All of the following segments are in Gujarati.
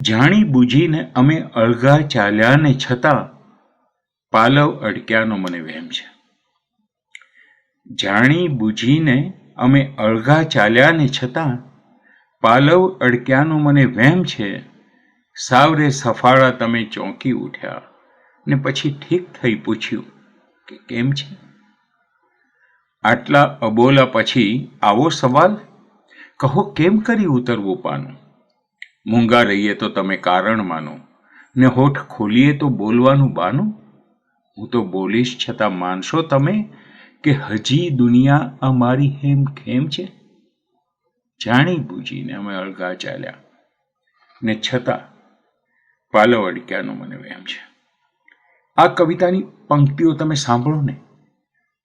જાણી બૂજીને અમે અળઘા ચાલ્યા ને છતાં પાલવ અડક્યાનો મને વહેમ છે. જાણી બૂજીને અમે અળઘા ચાલ્યા ને છતાં પાલવ અડક્યાનો મને વહેમ છે. સાવરે સફાળા તમે ચોંકી ઉઠ્યા ને પછી ઠીક થઈ પૂછ્યું કે કેમ છે. આટલા અબોલા પછી આવો સવાલ, કહો કેમ કરી ઉતરવું પાનું. મૂંગા રહીએ તો તમે કારણ માનો ને હોઠ ખોલીએ તો બોલવાનું બાનું. હું તો બોલીશ છતાં માનશો તમે કે હજી દુનિયા અમારી હેમ ખેમ છે. જાણી બૂજીને અમે અળઘા ચાલ્યા ને છતાં પાલવ અડક્યાનો મને વહેમ છે. આ કવિતાની પંક્તિઓ તમે સાંભળો ને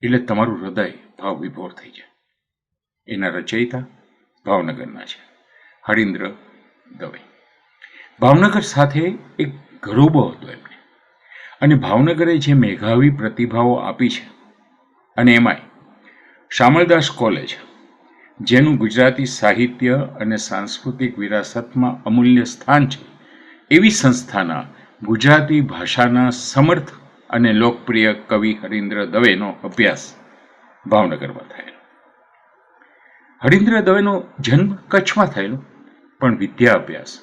એટલે તમારું હૃદય ભાવ વિભોર થઈ જાય. એના રચયિતા ભાવનગરના છે, હરીન્દ્ર દવે. ભાવનગર સાથે એક ઘરોબો હતો એમને, અને ભાવનગરે જે મેઘાવી પ્રતિભાઓ આપી છે, અને એમાંય શામળદાસ કોલેજ, જેનું ગુજરાતી સાહિત્ય અને સાંસ્કૃતિક વિરાસતમાં અમૂલ્ય સ્થાન છે, એવી સંસ્થાના ગુજરાતી ભાષાના સમર્થ અને લોકપ્રિય કવિ હરીન્દ્ર દવેનો અભ્યાસ ભાવનગરમાં થયેલો. હરીન્દ્ર દવેનો જન્મ કચ્છમાં થયેલો, પણ વિદ્યા અભ્યાસ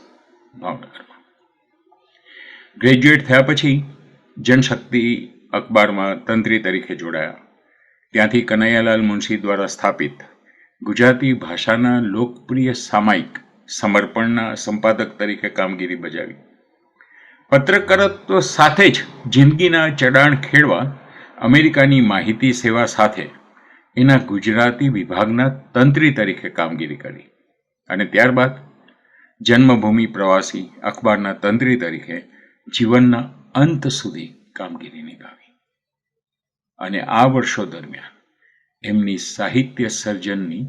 ભાવનગરમાં. ગ્રેજ્યુએટ થયા પછી જનશક્તિ અખબારમાં તંત્રી તરીકે જોડાયા. ત્યાંથી કનૈયાલાલ મુનશી દ્વારા સ્થાપિત ગુજરાતી ભાષાના લોકપ્રિય સામાયિક સમર્પણના સંપાદક તરીકે કામગીરી બજાવી. પત્રકારત્વ સાથે જ જિંદગીના ચડાણ ખેડવા અમેરિકાની માહિતી સેવા સાથે એના ગુજરાતી વિભાગના તંત્રી તરીકે કામગીરી કરી, અને ત્યારબાદ જન્મભૂમિ પ્રવાસી અખબારના તંત્રી તરીકે જીવનના અંત સુધી કામગીરી નિભાવી. અને આ વર્ષો દરમિયાન એમની સાહિત્ય સર્જનની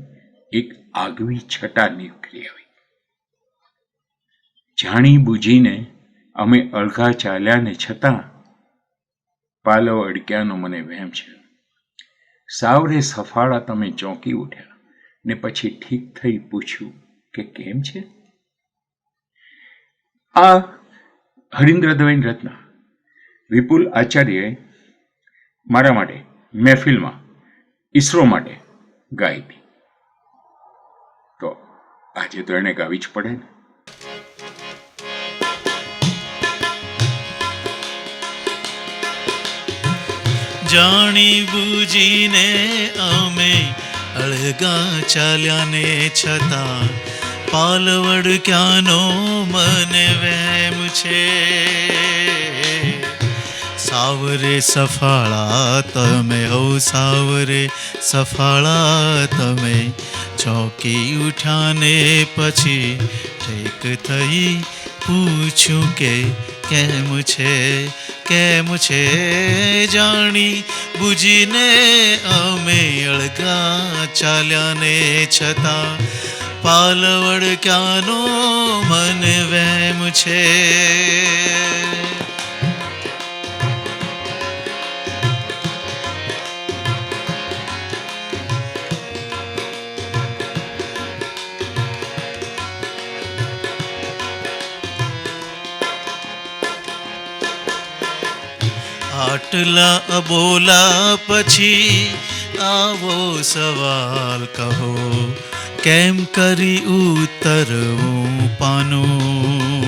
એક આગવી છટા નીકળી આવી. જાણી બૂજીને અમે અળઘા ચાલ્યા ને છતાં પાલવ અડક્યાનો મને વહેમ છે. સાવરે સફાળા તમે ચોંકી ઉઠ્યા ને પછી ઠીક થઈ પૂછ્યું કે કેમ છે. આ હરીન્દ્ર દવેની રચના વિપુલ આચાર્યએ મારા માટે મહેફિલમાં ઈસરો માટે ગાઈ હતી. તો આજે તો એને ગાવી જ પડે ને. જાણી બૂજીને અમે અળગા ચાલ્યા ને છતાં પાલવડ ક્યાંનો મને વહેમ છે. સાવરે સફાળા તમે હો સાવરે સફાળા તમે ચોંકી ઉઠ્યા ને પછી ઠીક થઈ પૂછ્યું કે કેમ છે કેમ છે. જાણી બૂજીને અમે અળગા ચાલ્યા ને છતાં પાલવડ ક્યાંનો મને વહેમ છે. આટલા અબોલા પછી આવો સવાલ, કહો કેમ કરી ઉતરવું પાનું.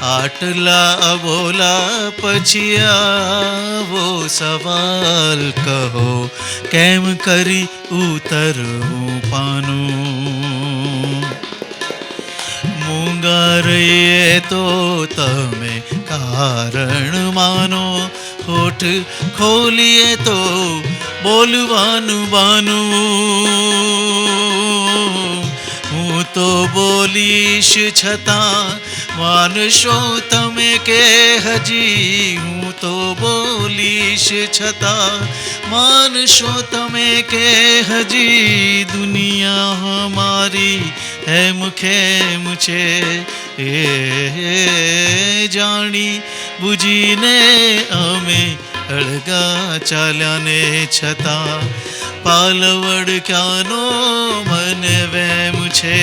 આટલા અબોલા પછી આવો સવાલ, કહો કેમ કરી ઉતરવું પાનું. મૂંગા રહીએ તો તમે કારણ માનો, હોઠ ખોલીએ તો બોલવાનું બાનું. હું તો બોલીશ છતાં માનશો તમે કે હજી. હું તો બોલીશ છતાં માનશો તમે કે હજી દુનિયા અમારી હેમ ખેમ છે. એ જાણી બૂજીને અમે અળગા ચાલ્યા ને છતાં પાલવડ ક્યાંનો મને વહેમ છે.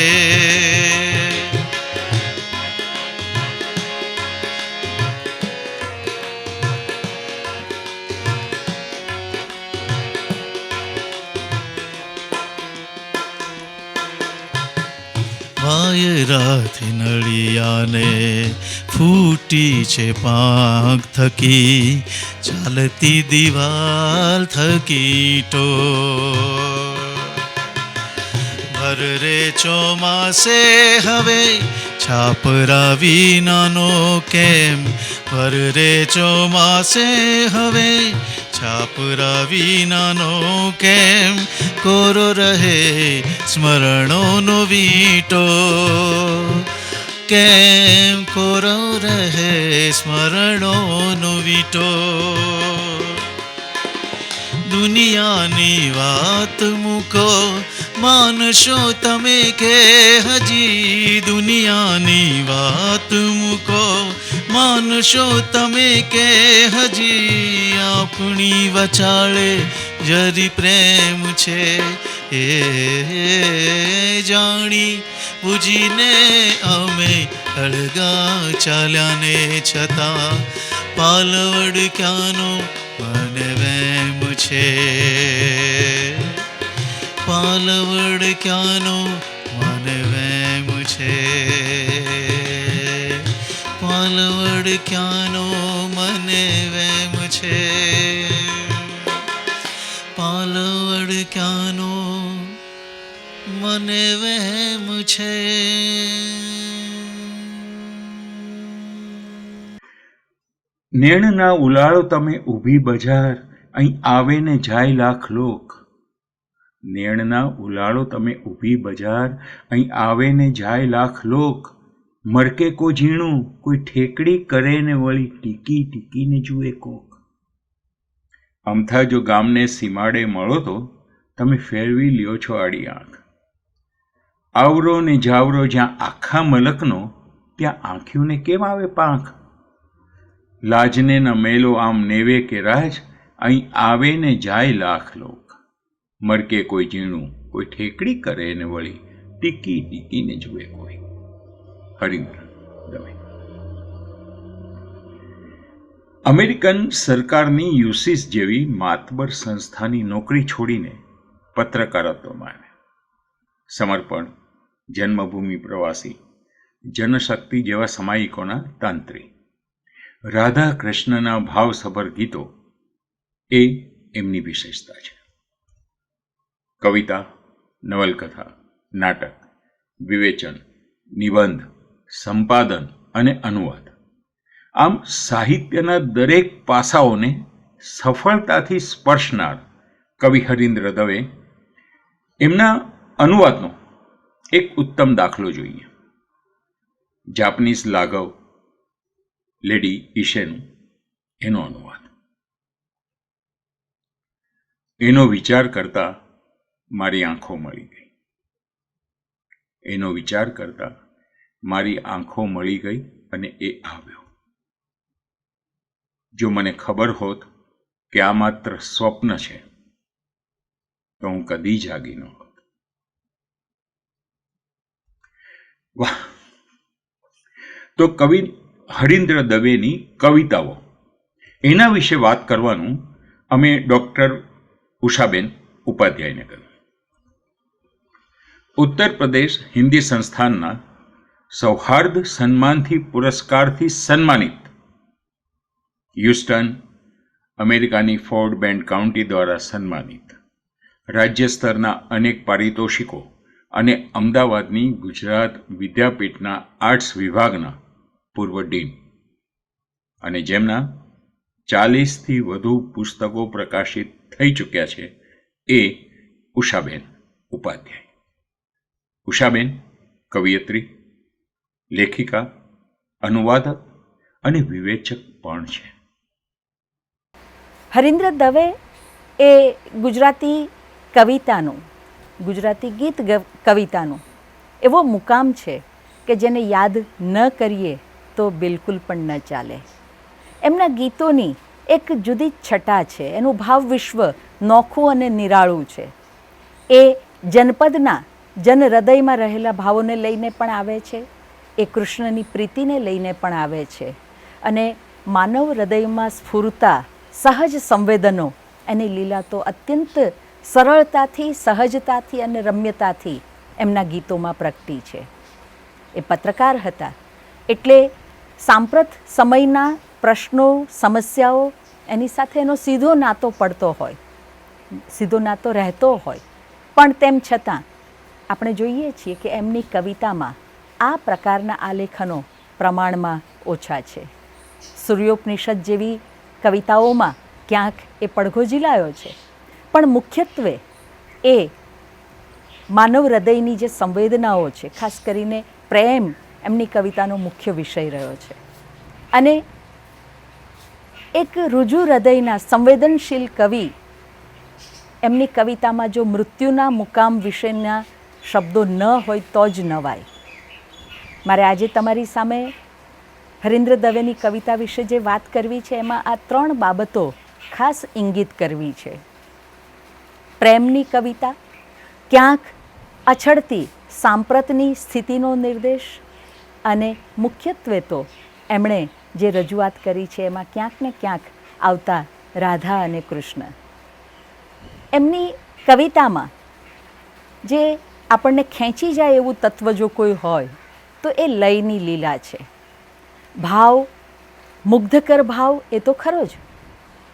હાથી નળિયાને ફૂટી છે પાંખ થકી, ચાલતી દિવાલ થકી તો ભર રે ચોમાસે હવે છાપરા વિનાનો કેમ, ભર રે ચોમાસે હવે છાપરા વિનાનો કેમ, કોરો રહે સ્મરણોનો વીટો, કેમ કોરો રહે સ્મરણોનો વીટો. દુનિયાની વાત મૂકો, માનશો તમે કે હજી, દુનિયાની વાત મૂકો, માનશો તમે કે હજી, આપણી વચાળે જરી પ્રેમ છે. એ જાણી બુજીને અમે અળગા ચાલ્યા ને છતાં, પાલવડ ક્યાંનો મને વેમ છે, પાલવડ ક્યાંનો મને વેમ છે, પાલવડ ક્યાંનો મને વેમ છે, પાલવડ ક્યાંનો મને વેમ છે. નેણના ઉલાળો તમે ઊભી બજાર, અહીં આવે ને જાય લાખ લોક. નેણના ઉલાળો તમે ઊભી બજાર, અહીં આવે ને જાય લાખ લોક. મરકે કો ઝીણું કોઈ ઠેકડી કરે ને વળી ટીકી ટીકીને જુએ કોક. અમથા જો ગામને સીમાડે મળો તો તમે ફેરવી લ્યો છો આડી આંખ. આવરો ને જાવરો જ્યાં આખા મલકનો, ત્યાં આંખ્યુંને કેમ આવે પાંખ. લાજને ન મેલો આમ નેવે કે રાજ, અહીં આવે ને જાય લાખ લોક. મરકે કોઈ ઝીણું કોઈ ઠેકડી કરે ને વળી ટીકી ટીકીને જુએ કોઈ. હરિન્દ્ર દવે. અમેરિકન સરકારની યુસીસ જેવી માતબર સંસ્થાની નોકરી છોડીને પત્રકારત્વમાં આવ્યા. સમર્પણ, જન્મભૂમિ પ્રવાસી, જનશક્તિ જેવા સામાયિકોના તાંત્રી. રાધા કૃષ્ણના ભાવસભર ગીતો એ એમની વિશેષતા છે. કવિતા, નવલકથા, નાટક, વિવેચન, નિબંધ, સંપાદન અને અનુવાદ, આમ સાહિત્યના દરેક પાસાઓને સફળતાથી સ્પર્શનાર કવિ હરિન્દ્ર દવે એમના અનુવાદનો એક ઉત્તમ દાખલો જોઈએ. જાપનીઝ લાઘવ લેડી ઈશેનું એનો અનુવાદ. એનો વિચાર કરતા મારી આંખો મળી ગઈ, એનો વિચાર કરતા મારી આંખો મળી ગઈ અને એ આવ્યો. જો મને ખબર હોત કે આ માત્ર સ્વપ્ન છે તો હું કદી જાગી ન હોત. વાહ! તો કવિ હરિન્દ્ર દવેની કવિતાઓ એના વિશે વાત કરવાનું અમે ડૉક્ટર ઉષાબેન ઉપાધ્યાયને કહ્યું. ઉત્તર પ્રદેશ હિન્દી સંસ્થાનના સૌહાર્દ સન્માનથી પુરસ્કારથી સન્માનિત, હ્યુસ્ટન, અમેરિકાની ફોર્ડ બેન્ડ કાઉન્ટી દ્વારા સન્માનિત, રાજ્ય સ્તરના અનેક પારિતોષિકો અને અમદાવાદની ગુજરાત વિદ્યાપીઠના આર્ટ્સ વિભાગના પૂર્વ ડીન, અને જેમના 40થી વધુ પુસ્તકો પ્રકાશિત થઈ ચૂક્યા છે, એ ઉષાબેન ઉપાધ્યાય. ઉષાબેન કવિયત્રી, લેખિકા, અનુવાદક અને વિવેચક પણ છે. હરિન્દ્ર દવે એ ગુજરાતી કવિતાનું, ગુજરાતી ગીત કવિતાનું એવો મુકામ છે કે જેને યાદ ન કરીએ તો બિલકુલ પણ ન ચાલે. એમના ગીતોની એક જુદી છટા છે, એનું ભાવ વિશ્વ નોખું અને નિરાળું છે. એ જનપદના જનહૃદયમાં રહેલા ભાવોને લઈને પણ આવે છે, એ કૃષ્ણની પ્રીતિને લઈને પણ આવે છે, અને માનવ હૃદયમાં સ્ફુરતા સહજ સંવેદનો એની લીલા તો અત્યંત સરળતાથી, સહજતાથી અને રમ્યતાથી એમના ગીતોમાં પ્રગટી છે. એ પત્રકાર હતા. એટલે સાંપ્રત સમયના પ્રશ્નો, સમસ્યાઓ એની સાથે એનો સીધો નાતો પડતો હોય, સીધો નાતો રહેતો હોય. પણ તેમ છતાં આપણે જોઈએ છીએ કે એમની કવિતામાં આ પ્રકારના આલેખનો પ્રમાણમાં ઓછા છે. સૂર્યોપનિષદ જેવી કવિતાઓમાં ક્યાંક એ પડઘો ઝીલાયો છે, પણ મુખ્યત્વે એ માનવ હૃદયની જે સંવેદનાઓ છે, ખાસ કરીને પ્રેમ, એમની કવિતાનો મુખ્ય વિષય રહ્યો છે. અને એક રુજુ હૃદયના સંવેદનશીલ કવિ એમની કવિતામાં જો મૃત્યુના મુકામ વિશેના શબ્દો ન હોય તો જ નવાય. મારે આજે તમારી સામે હરીન્દ્ર દવેની કવિતા વિશે જે વાત કરવી છે એમાં આ 3 બાબતો ખાસ ઇંગિત કરવી છે. પ્રેમની કવિતા, ક્યાંક અછડતી સાંપ્રતની સ્થિતિનો નિર્દેશ, અને મુખ્યત્વે તો એમણે જે રજૂઆત કરી છે એમાં ક્યાંક ને ક્યાંક આવતા રાધા અને કૃષ્ણ. એમની કવિતામાં જે આપણને ખેંચી જાય એવું તત્વ જો કોઈ હોય તો એ લયની લીલા છે. ભાવ, મુગ્ધકર ભાવ એ તો ખરો જ,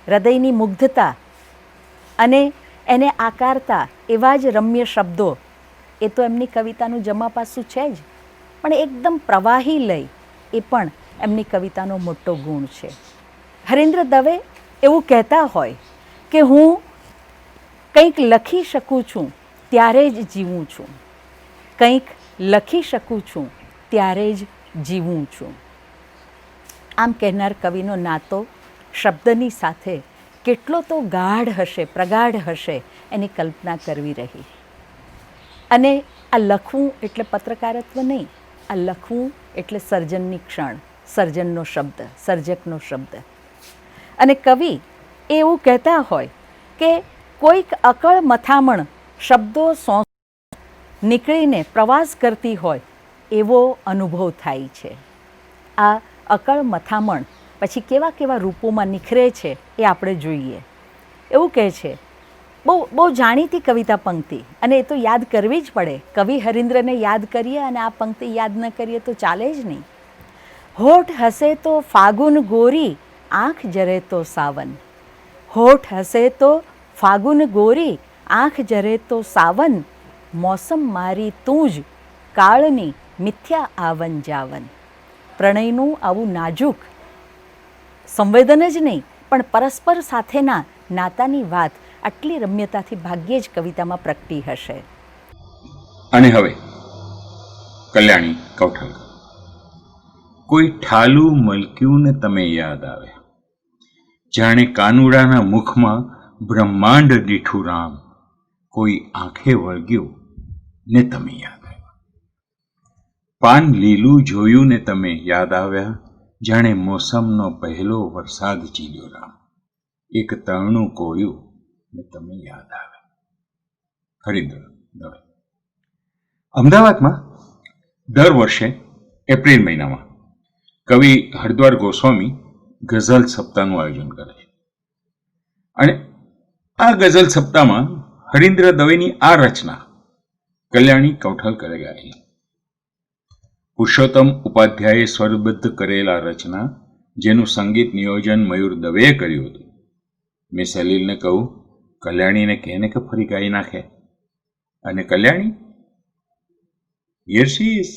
હૃદયની મુગ્ધતા અને એને આકારતા એવા જ રમ્ય શબ્દો એ તો એમની કવિતાનું જમાપાસું છે જ, પણ એકદમ પ્રવાહી લય એ પણ એમની કવિતાનો મોટો ગુણ છે. હરીન્દ્ર દવે એવું કહેતા હોય કે હું કંઈક લખી શકું છું ત્યારે જ જીવું છું, કંઈક લખી શકું છું ત્યારે જ જીવું છું. આમ કહેનાર કવિનો નાતો શબ્દની સાથે કેટલો તો ગાઢ હશે, પ્રગાઢ હશે, એની કલ્પના કરવી રહી. અને આ લખવું એટલે પત્રકારત્વ નહીં, આ લખવું એટલે સર્જનની ક્ષણ, સર્જનનો શબ્દ, સર્જકનો શબ્દ. અને કવિ એવું કહેતા હોય કે કોઈક અકળ મથામણ શબ્દો નીકળીને પ્રવાસ કરતી હોય એવો અનુભવ થાય છે. આ અકળ મથામણ પછી કેવા કેવા રૂપોમાં નિખરે છે એ આપણે જોઈએ. એવું કહે છે, બહુ જાણીતી કવિતા પંક્તિ, અને એ તો યાદ કરવી જ પડે. કવિ હરીન્દ્રને યાદ કરીએ અને આ પંક્તિ યાદ ન કરીએ તો ચાલે જ નહીં. હોઠ હસે તો ફાગુન ગોરી, આંખ જરે તો સાવન. હોઠ હસે તો ફાગુન ગોરી, આંખ જરે તો સાવન. મોસમ મારી તું જ, કાળની મિથ્યા આવન જાવન. પ્રણયનું આવું નાજુક સંવેદન જ નહીં પણ પરસ્પર સાથેના નાતાની વાત આટલી રમ્યતાથી ભાગ્યે જ કવિતામાં પ્રગટી હશે. અને હવે કલ્યાણી કૌઠાલકર. કોઈ ઠાલું મલક્યું ને તમે યાદ આવ્યા, જાણે કાનુડાના મુખમાં બ્રહ્માંડ દીઠું રામ. કોઈ આંખે વળગ્યું ને તમે યાદ આવ્યા, પાન લીલું જોયું ને તમે યાદ આવ્યા, જાણે મોસમનો પહેલો વરસાદ ચીલ્યો રામ. એક તરણું કોળ્યું ને તમે યાદ આવ્યા. હરીન્દ્ર દવે. અમદાવાદમાં દર વર્ષે એપ્રિલ મહિનામાં કવિ હરદ્વાર ગોસ્વામી ગઝલ સપ્તાહનું આયોજન કરે છે. અને આ ગઝલ સપ્તાહમાં હરીન્દ્ર દવેની આ રચના કલ્યાણી કૌઠાલકરે ગાઈ. પુરુષોત્તમ ઉપાધ્યાયે સ્વરબદ્ધ કરેલા રચના, જેનું સંગીત નિયોજન મયુર દવેએ કર્યું હતું. મેં સલીલને કહું, કલ્યાણીને કહેને કે ફરી ગાઈ નાખે. અને કલ્યાણી, હિયર શી ઇઝ.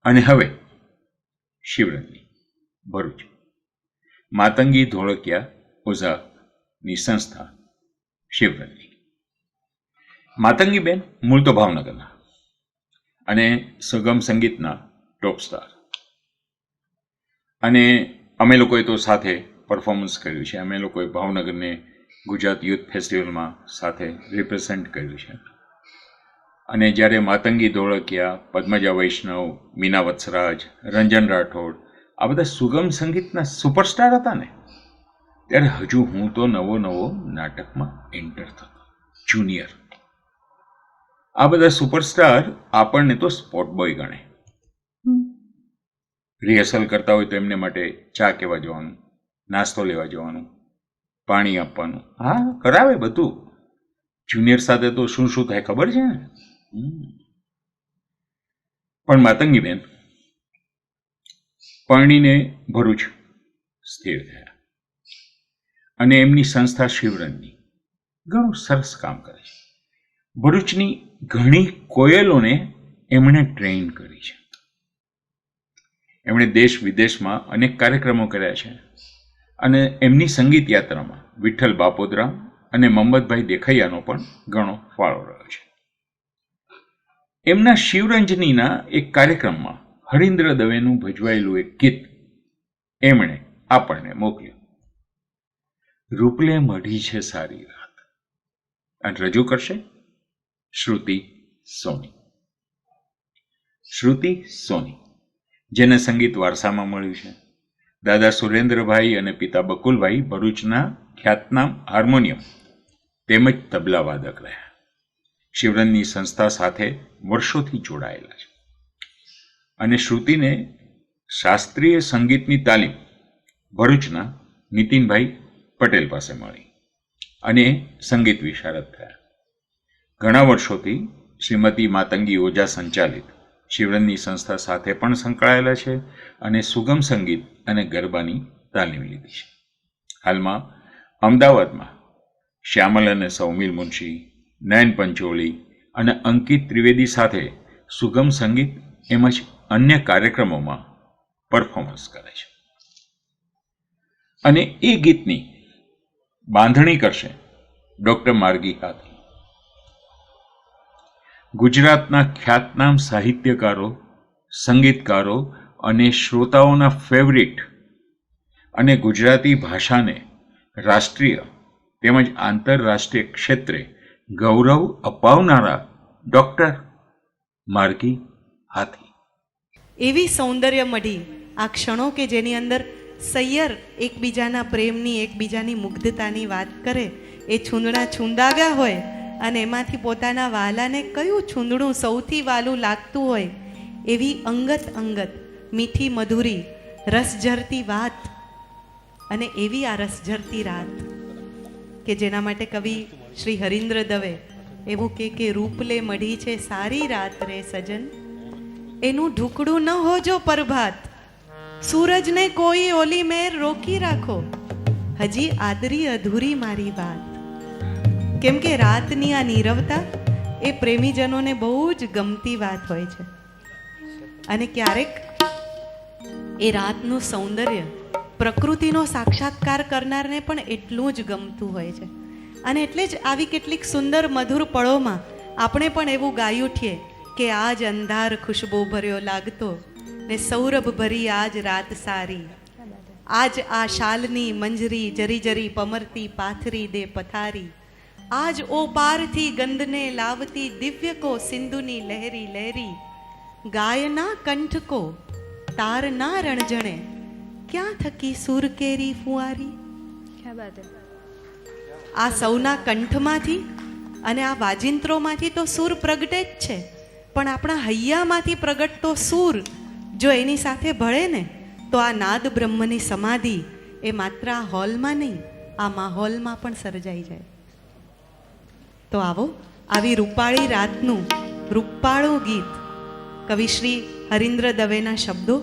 અને હવે શિવરંજની, ભરૂચ. માતંગી ધોળકિયા ઓઝાની સંસ્થા શિવરંજની. માતંગીબેન મૂળ તો ભાવનગરના અને સુગમ સંગીતના ટોપ સ્ટાર. અને અમે લોકોએ તો સાથે પરફોર્મન્સ કર્યું છે. અમે લોકોએ ભાવનગરને ગુજરાત યુથ ફેસ્ટિવલમાં સાથે રિપ્રેઝેન્ટ કર્યું છે. અને જ્યારે માતંગી ધોળકિયા, પદ્મજા વૈષ્ણવ, મીના વત્સરાજ, રંજન રાઠોડ આ બધા સુગમ સંગીતના સુપરસ્ટાર હતા ને, ત્યારે હજુ હું તો નવો નાટકમાં એન્ટર થતો, જુનિયર. આ બધા સુપરસ્ટાર આપણને તો સ્પોટ બોય ગણે. રિહર્સલ કરતા હોય તો એમને માટે ચા કહેવા જવાનું, નાસ્તો લેવા જવાનું, પાણી આપવાનું. હા, કરાવે બધું. જુનિયર સાથે તો શું શું થાય ખબર છે ને. પણ માતંગીબેન પરણીને ભરૂચ સ્થિર થયા અને એમની સંસ્થા શિવરંજની ઘણું સરસ કામ કરે છે. ભરૂચની ઘણી કોયલોને એમણે ટ્રેન કરી છે. એમણે દેશ વિદેશમાં અનેક કાર્યક્રમો કર્યા છે અને એમની સંગીત યાત્રામાં વિઠ્ઠલ બાપોદરામ અને મહમ્મદભાઈ દેખૈયાનો પણ ઘણો ફાળો રહ્યો છે. એમના શિવરંજનીના એક કાર્યક્રમમાં હરીન્દ્ર દવેનું ભજવાયેલું એક ગીત એમણે આપણને મોકલ્યું. રૂપલે મઢી છે સારી રાત, અને રજૂ કરશે શ્રુતિ સોની. શ્રુતિ સોની, જેને સંગીત વારસામાં મળ્યું છે. દાદા સુરેન્દ્રભાઈ અને પિતા બકુલભાઈ ભરૂચના ખ્યાતનામ હાર્મોનિયમ તેમજ તબલા વાદક રહ્યા. શિવરંજની સંસ્થા સાથે વર્ષોથી જોડાયેલા છે. અને શ્રુતિને શાસ્ત્રીય સંગીતની તાલીમ ભરૂચના નીતિનભાઈ પટેલ પાસે મળી અને સંગીત વિશારદ થયા. ઘણા વર્ષોથી શ્રીમતી માતંગી ઓઝા સંચાલિત શિવરંજની સંસ્થા સાથે પણ સંકળાયેલા છે અને સુગમ સંગીત અને ગરબાની તાલીમ લીધી છે. હાલમાં અમદાવાદમાં શ્યામલ અને સૌમિલ મુનશી, નયન પંચોળી અને અંકિત ત્રિવેદી સાથે સુગમ સંગીત એમજ અન્ય કાર્યક્રમોમાં પરફોર્મન્સ કરે છે. અને એ ગીતની બાંધણી કરશે ડૉક્ટર માર્ગી હાથી. ગુજરાતના ખ્યાતનામ સાહિત્યકારો, સંગીતકારો અને શ્રોતાઓના ફેવરિટ અને ગુજરાતી ભાષાને રાષ્ટ્રીય તેમજ આંતરરાષ્ટ્રીય ક્ષેત્રે ગૌરવ અપાવનારા ડૉક્ટર માર્ગી હાથી. એવી સૌંદર્ય મઢી આ ક્ષણો કે જેની અંદર સૈયર એકબીજાના પ્રેમની, એકબીજાની મુગ્ધતાની વાત કરે. એ છૂંદણા છૂંદાવ્યા હોય અને એમાંથી પોતાના વાલાને કયું છૂંદણું સૌથી વાલું લાગતું હોય એવી અંગત મીઠી મધુરી રસઝરતી વાત. અને એવી આ રસઝરતી રાત કે જેના માટે કવિ શ્રી હરીન્દ્ર દવે એવું કે રૂપલે મઢી છે સારી રાત રે સજન, એનું ઢુકડું ન હોજો પ્રભાત, સૂરજને કોઈ ઓલી મેર રોકી રાખો, હજી આદરી અધૂરી મારી વાત. કેમ કે રાતની આ નીરવતા એ પ્રેમીજનોને બહુ જ ગમતી વાત હોય છે. અને ક્યારેક એ રાતનું સૌંદર્ય પ્રકૃતિનો સાક્ષાત્કાર કરનારને પણ એટલું જ ગમતું હોય છે. અને એટલે જ આવી કેટલીક સુંદર મધુર પળોમાં આપણે પણ એવું ગાઈ ઉઠીએ કે આજ અંધાર ખુશ્બો ભર્યો લાગતો ને સૌરભ ભરી આજ રાત સારી, આજ આ શાલની મંજરી જરી જરી પમરતી પાથરી દે પથારી, આજ ઓ પારથી ગંધને લાવતી દિવ્ય કો સિંધુની લહેરી લહેરી, ગાયના કંઠ કો તારના રણજણે ક્યાં થકી સુર કેરી ફુવારી. આ સૌના કંઠમાંથી અને આ વાજિંત્રોમાંથી તો સૂર પ્રગટે જ છે, પણ આપણા હૈયામાંથી પ્રગટતો સૂર જો એની સાથે ભળે ને તો આ નાદ બ્રહ્મની સમાધિ એ માત્ર આ હોલમાં નહીં, આ માહોલમાં પણ સર્જાઈ જાય. તો આવો આવી રૂપાળી રાતનું રૂપાળું ગીત કવિ શ્રી હરીન્દ્ર દવેના શબ્દો,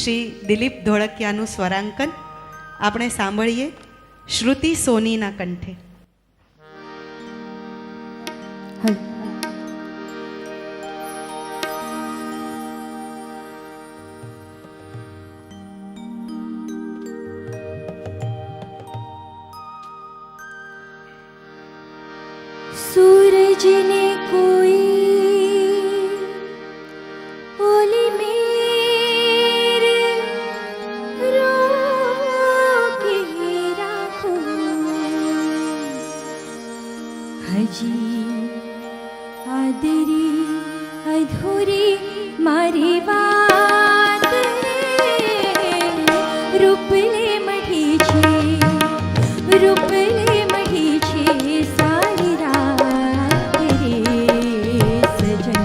શ્રી દિલીપ ધોળકિયાનું સ્વરાંકન આપણે સાંભળીએ શ્રુતિ સોનીના કંઠે. અધૂરી મારી વાત રૂપલે મઢી છે રૂપલે મઢી છે સારી રાત રે સજન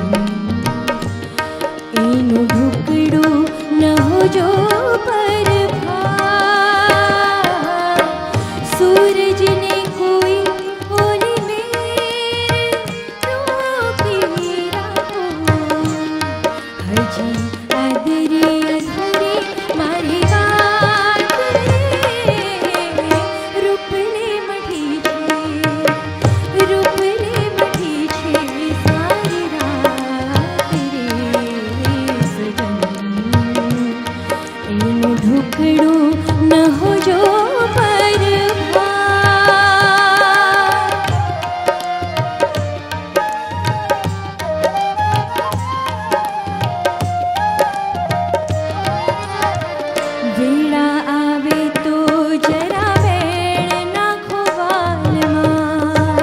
એનું ઢુકડું ન હોજો પર सूरजने कोई होली मेरे रोकी राहो हजी आदरे अधरे मारी बात रूपले मढ़ी છે સારી રાત રે સજન એનું ઢુકડું ન હોજો વેળા આવે તો જરા વેણ નાખો વાલમાં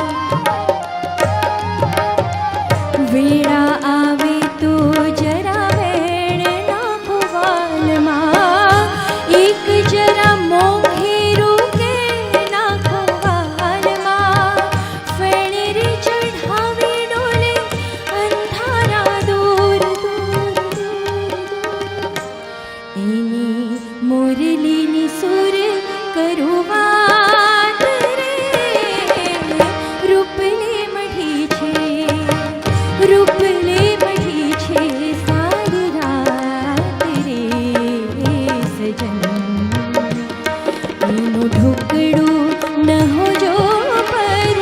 વેળા આવે તો જરા વેણ નાખો વાલમાં એક જરા મોઘેરું કે નાખો વાલમાં ફેણે રે ચઢાવી ડોલે અંધારા દૂર દૂર એની મોરલીની સુર કરું વાત રે રૂપલે મઢી છે સારી રાત રે સજન એનું ઢુકડું ન હોજો પર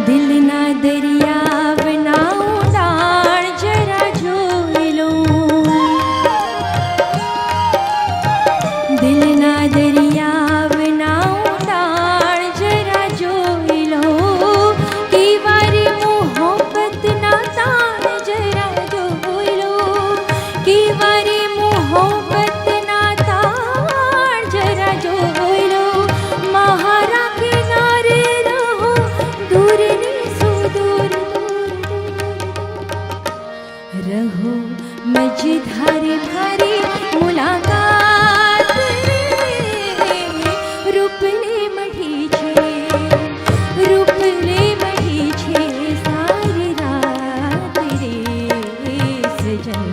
દિલના દરિયાવના ઊંડાણ જરા જોઈ લઉં દિલના દરિયાવના ઊંડાણ જરા જોઈ લઉં કેવારી મોહબ્બતના તાણ જરા જોઈ લઉં કેવારી મોહબ્બતના તાણ જરા જોઈ લઉં મહારા કિનારે રહો दूर ने सुदूर रहो मझधारे धारे मुलाकात रूपले मढ़ी છે સારી રાત રે સજન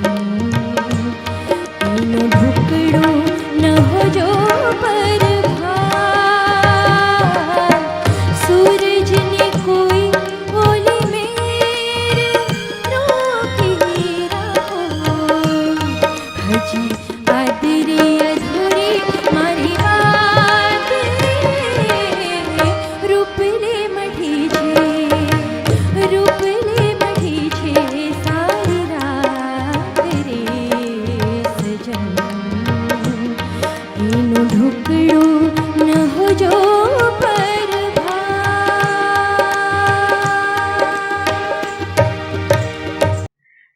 એનું ઢુકડું ન હોજો પર सूरजने कोई होली मेरे रोकी राहो हजी आदरे अधूरी मारी बात रूपले मढ़ी છે સારી રાત રે સજન એનું ઢુકડું ન હોજો પર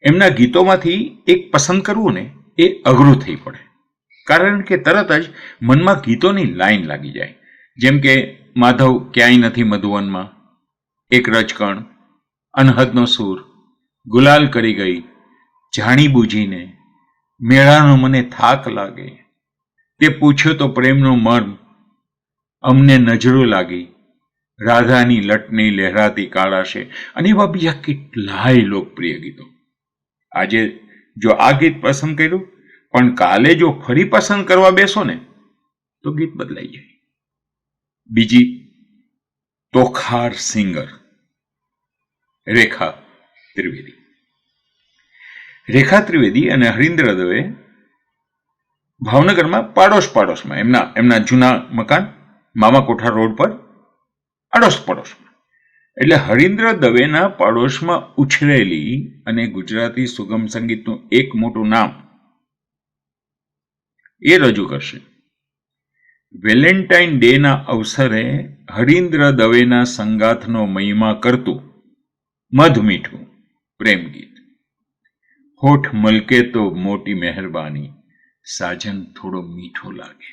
એમના ગીતોમાંથી એક પસંદ કરવું ને એ અઘરું થઈ પડે, કારણ કે તરત જ મનમાં ગીતોની લાઈન લાગી જાય, જેમ કે માધવ ક્યાંય નથી મધુવનમાં, એક રજકણ, અનહદનો સૂર, ગુલાલ કરી ગઈ, જાણી બૂજીને, મેળાનો મને થાક લાગે, તે પૂછ્યો તો પ્રેમનો મર્મ, અમને નજરો લાગી, રાધાની લટની લહેરાતી કાળાશે, અને એવા બીજા કેટલાય લોકપ્રિય ગીતો. આજે જો આ ગીત પસંદ કર્યું, પણ કાલે જો ફરી પસંદ કરવા બેસો ને તો ગીત બદલાઈ જાય. બીજી તોખાર સિંગર રેખા ત્રિવેદી. રેખા ત્રિવેદી અને હરીન્દ્ર દવે ભાવનગરમાં પાડોશમાં એમના જૂના મકાન મામા કોઠા રોડ પર પડોશમાં, એટલે હરીન્દ્ર દવેના પાડોશમાં ઉછરેલી અને ગુજરાતી સુગમ સંગીતનું એક મોટું નામ એ રજૂ કરશે. વેલેન્ટાઇન ડેના અવસરે હરીન્દ્ર દવેના સંગાથનો મહિમા કરતું મધમીઠું પ્રેમ ગીત होठ मलके तो मोटी मेहरबानी, साजन थोड़ो मीठो लागे।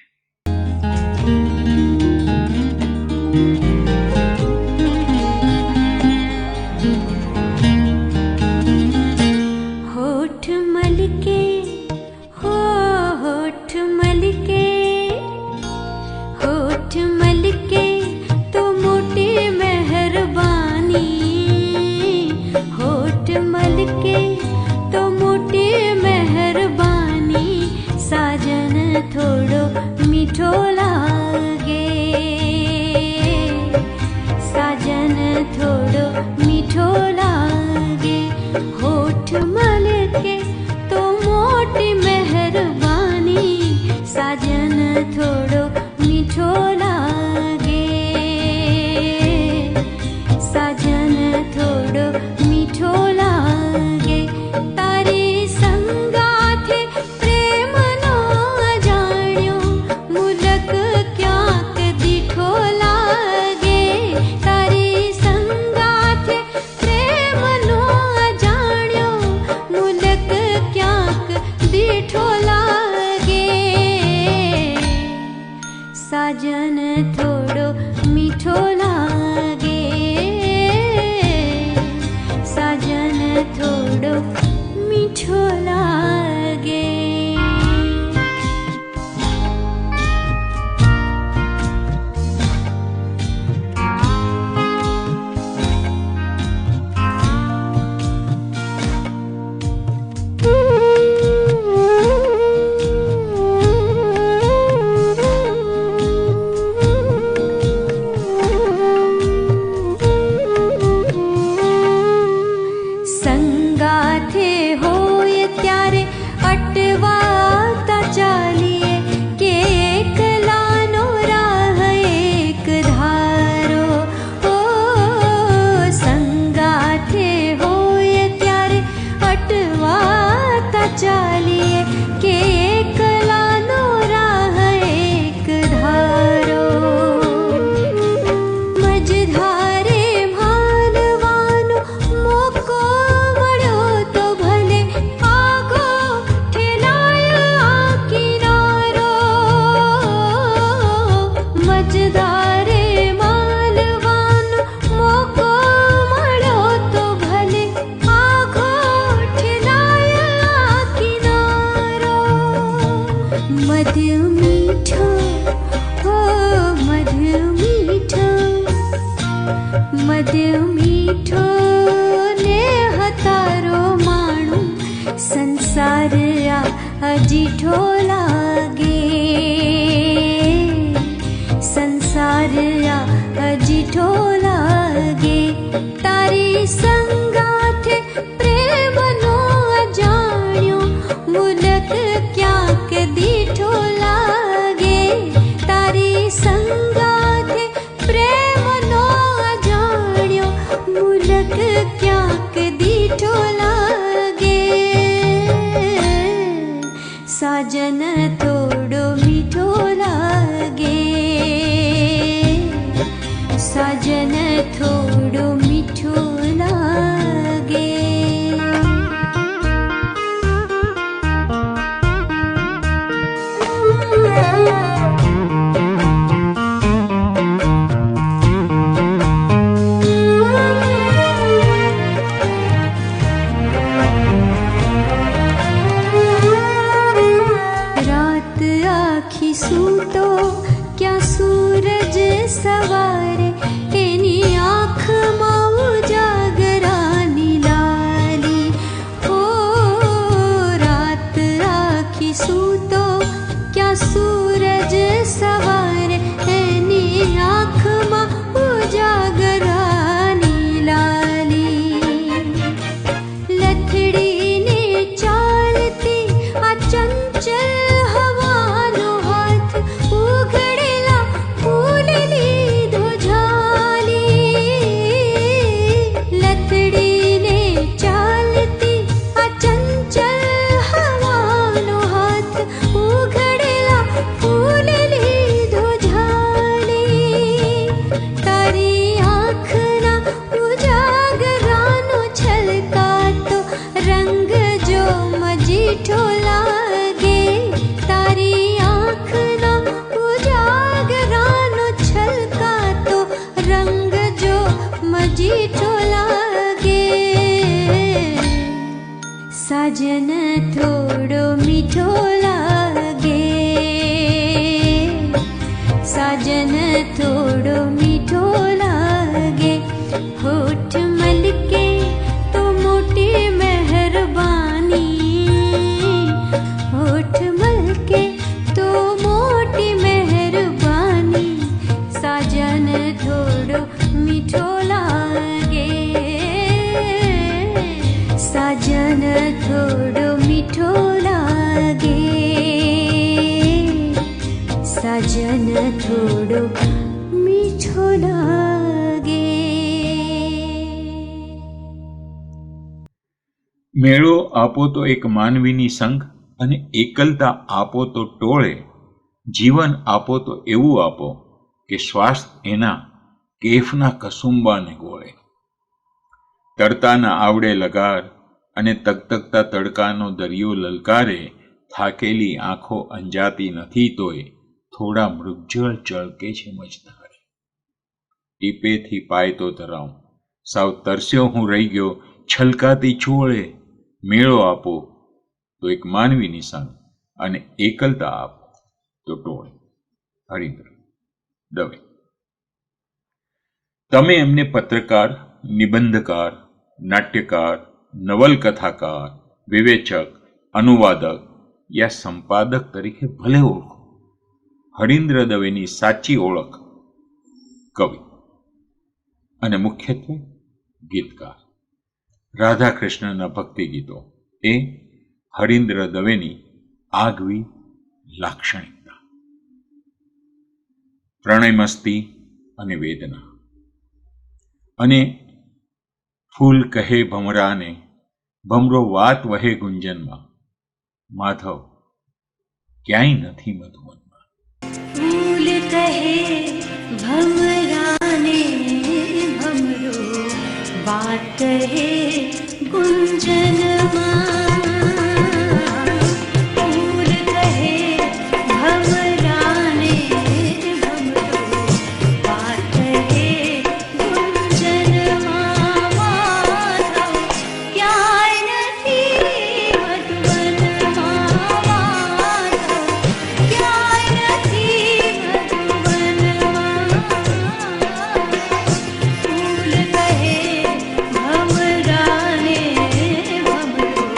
होठ मलके हो, होठ मलके, होठ मलके तो मोटी मेहरबानी, होठ मलके तो मोटी मेहरबानी, साजन थोड़ो मीठो लागे, साजन थोड़ो मीठो लागे, होठ मलके तो मोटी मेहरबानी, साजन थोड़ो मीठो लागे, साजन थोड़ो मीठो लागे, तारी संगाथे प्रेम नो जाण्यो, मुलक क्यांक दीठो लागे, तारी संगाथे प्रेम नो जाण्यो, मुलक क्यांक दीठो लागे, साजन थोड़ो मीठो लागे, साजन थोड़ो मीठो लागे। संगाथे होय त्यारे अटवाता चालिए, के एकलानो राह एक धारो, ओ संगाथे होय त्यारे अटवाता चालिए, के एकलानो राह एक धारो, मझधारे भानवानो मोको મળ્યો તો ભલે આગો ઠેલાય આ કિનારો, મજદારે માલવાનો મોકો મળ્યો તો ભલે આગો ઠેલાય આ કિનારો, મધ્ય મીઠો હો મધ્ય મીઠો, મધ્ય મીઠો ને હતારો માણું, સંસાર આ અજીઠો લાગે, સંસાર આ અજીઠો લાગે, તારી સંગાથે પ્રેમનો અજાણ્યો, મુલક ક્યાંક દીઠો લાગે, તારી સંગાથે પ્રેમનો અજાણ્યો, મુલક ક્યાંક દીઠો લાગે, સાજન થોડો મીઠો લાગે, સાજન થોડો મીઠો લાગે। रात आखी सूतो क्या सूरज सवारे, एनी आँख मां उजागरानी लाली, ओ रात आखी सूतो क्या सूरज सवारे, एनी आँख मां उजागरानी लाली, लथड़ी ने चालती आ चंचल हवानो हाथ, उघड़ेला फूलनी धो થોડો મીઠો લાગે, સાજન થોડો મીઠો લાગે, હોઠ મલકે તો મોટી મહેરબાની, હોઠ મલકે તો મોટી મહેરબાની, સાજન થોડો મીઠો લાગે, સાજન થોડો મીઠો લાગે, સાજન થોડો મીઠો લાગે. મેળો આપો તો એક માનવીની સંગ, અને એકલતા આપો તો ટોળે, જીવન આપો તો એવું આપો કે શ્વાસ એના કેફના કસુંબાને ગોળે. તરતાના આવડે લગાર અને તકતકતા તડકાનો દરિયો લલકારે, થાકેલી આંખો અંજાતી નથી તોય થોડા મૃગજળ ચળકે છે મજધારે. ટીપેથી પાય તો ધરાઉં, સાવ તરસ્યો હું રહી ગયો છલકાતી ચોળે, મેળો આપો તો એક માનવીની સંગ, અને એકલતા આપો તો ટોળે. હરિન્દ્ર દવે. તમે એમને પત્રકાર, નિબંધકાર, નાટ્યકાર, નવલકથાકાર, વિવેચક, અનુવાદક યા સંપાદક તરીકે ભલે ઓળખો, હરિન્દ્ર દવેની સાચી ઓળખ કવિ, અને મુખ્યત્વે ગીતકાર. રાધા કૃષ્ણના ભક્તિ ગીતો એ હરિન્દ્ર દવેની આગવી લાક્ષણિકતા. પ્રણય મસ્તી અને વેદના, અને ફૂલ કહે ભમરાને, ભમરો વાત વહે ગુંજનમાં, માધવ ક્યાંય નથી મધુવનમાં. ફૂલ કહે ભમરાને, ભમરો વાત કહે ગુંજનમાં, ફૂલ કહે ભમરાને, ભમરો વાત કહે ગુંજનમાં, માધવ ક્યાંય નથી મધુવનમાં, માધવ ક્યાંય નથી મધુવનમાં. ફૂલ કહે ભમરાને, ભમરો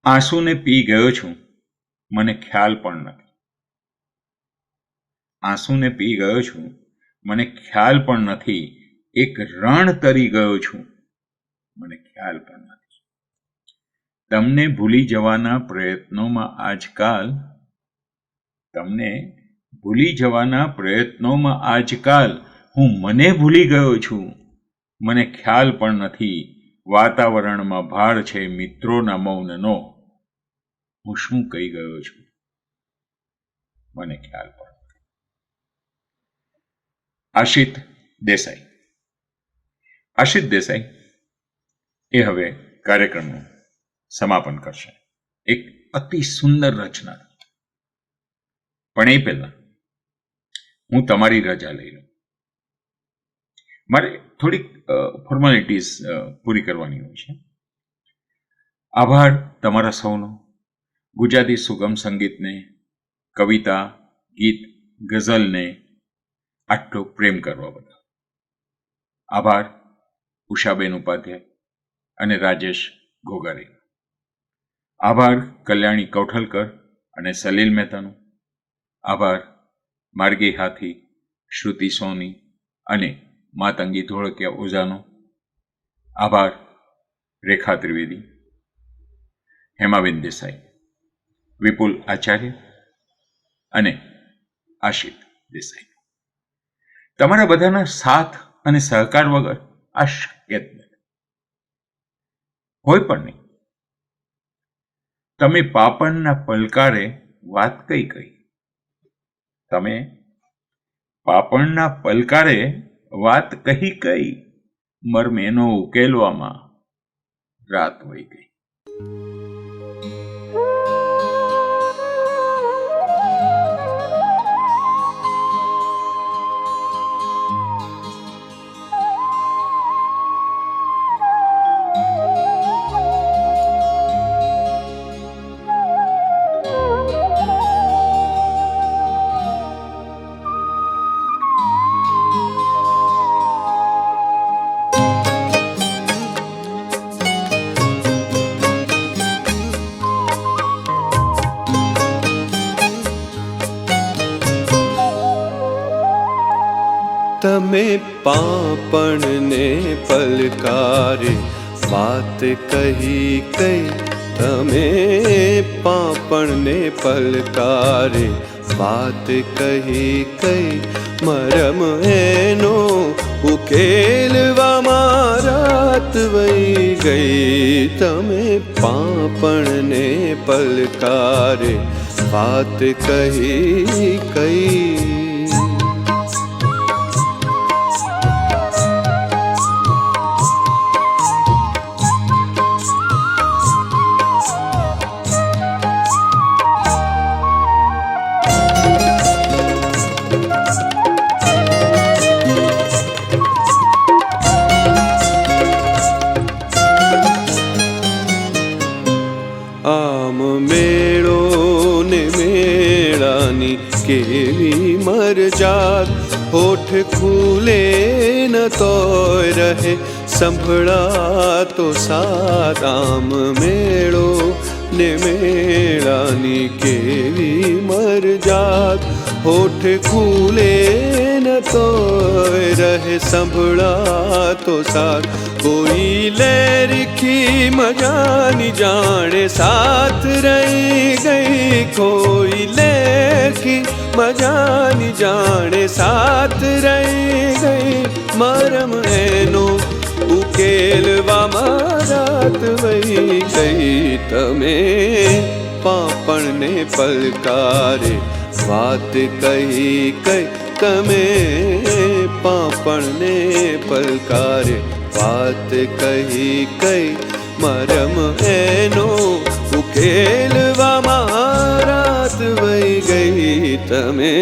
આંસુને પી ગયો છું, મને ખ્યાલ પણ નથી. આંસુને પી ગયો છું, મને ખ્યાલ પણ નથી. એક રણ તરી ગયો છું, મને ખ્યાલ પણ નથી. તમને ભૂલી જવાના પ્રયત્નોમાં આજકાલ, તમને ભૂલી જવાના પ્રયત્નોમાં આજકાલ હું મને ભૂલી ગયો છું, મને ખ્યાલ પણ નથી. વાતાવરણમાં ભાર છે મિત્રોના મૌનનો, હું શું કહી ગયો છું, મને ખ્યાલ પણ નથી. આશિત દેસાઈ. આશિત દેસાઈ એ હવે કાર્યક્રમનું સમાપન કરશે. એક અતિ સુંદર રચના. પણ એ પહેલા હું તમારી રજા લઈ લઉં. મારે થોડીક ફોર્માલિટીઝ પૂરી કરવાની હોય છે. આભાર તમારા સૌનો. ગુજરાતી સુગમ સંગીતને, કવિતા, ગીત, ગઝલને આટલો પ્રેમ કરવા બદલ. આભાર ઉષાબેન ઉપાધ્યાય અને રાજેશ ઘોઘારી. આભાર કલ્યાણી કૌઠલકર અને સલીલ મહેતાનો. આભાર માર્ગી હાથી, શ્રુતિ સોની અને માતંગી ધોળકિયા ઓઝાનો. આભાર રેખા ત્રિવેદી, હેમાબેન દેસાઈ, વિપુલ આચાર્ય અને આશિત દેસાઈ. તમારા બધાના સાથ અને સહકાર વગર આ શક્ય જ નથી. હોય પણ નહીં. તમે પાપણના પલકારે વાત કઈ કહી? તમે પાપણના પલકારે વાત કહી કઈ? મર્મ એનો ઉકેલવામાં રાત વહી ગઈ. તમે પાપણને પલકારે વાત કહી કઈ? તમે પાપણને પલકારે વાત કહી કઈ? મરમ એનો ઉકેલવામાં રાત વહી ગઈ. તમે પાપણને પલકારે વાત કહી કઈ? આમ મેળો ને મેળાની કેવી મરજાત, હોઠ ખુલે ન તોય રહે સંભળાતો સાદ. આમ મેળો ને મેળાની કેવી મરજાત, હોઠ ખુલે ન તોય રહે સંભળાતો સાદ. કોઈ લેરખી મજાની જાણે સાથ રહી ગઈ, કોઈ લેરખી મજાની જાણે સાથ રહી ગઈ. મરમ એનો ઉકેલવામાં રાત વહી ગઈ. તમે પાપણને પલકારે વાત કહી કઈ? તમે પાપણને પલકારે વાત કહી કઈ? મરમ એનો ઉકેલવામાં રાત વહી ગઈ. તમે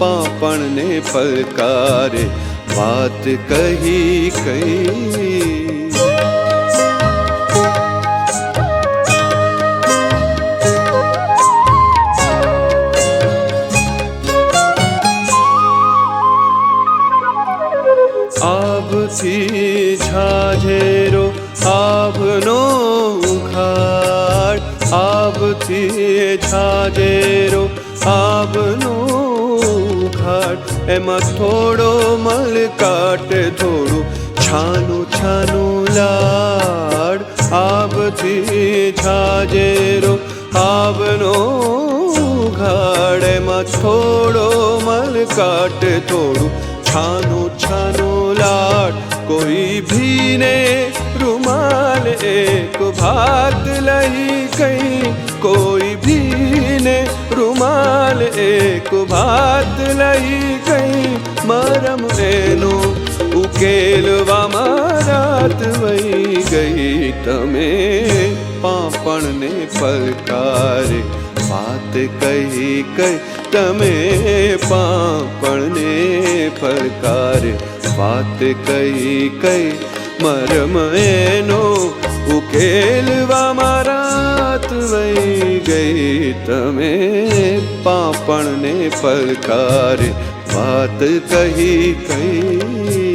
પાપણને પલકારે વાત કહી કઈ? આભથી ઝાઝેરો આભનો ઉઘાડ, છાજેરો આવનો ઘાટ એમાં થોડો મલકાટ થોડું છાનું છાનું લાડ આવથી છાજેરો આવનો ઘાટ એમાં થોડો મલકાટ થોડું છાનું છાનું લાડ કોઈ ભીને રૂમાલ એક ભાત લઈ ગઈ કોઈ ભીને રૂમાલ એક ભાત લઈ ગઈ મરમ એનો ઉકેલવામાં રાત વહી ગઈ તમે પાપણને પલકારે વાત કહી કઈ તમે પાપણને પલકારે વાત કહી કઈ મરમ એનો ઉકેલવામાં રાત વહી ગઈ તમે પાપણને પલકારે વાત કહી કઈ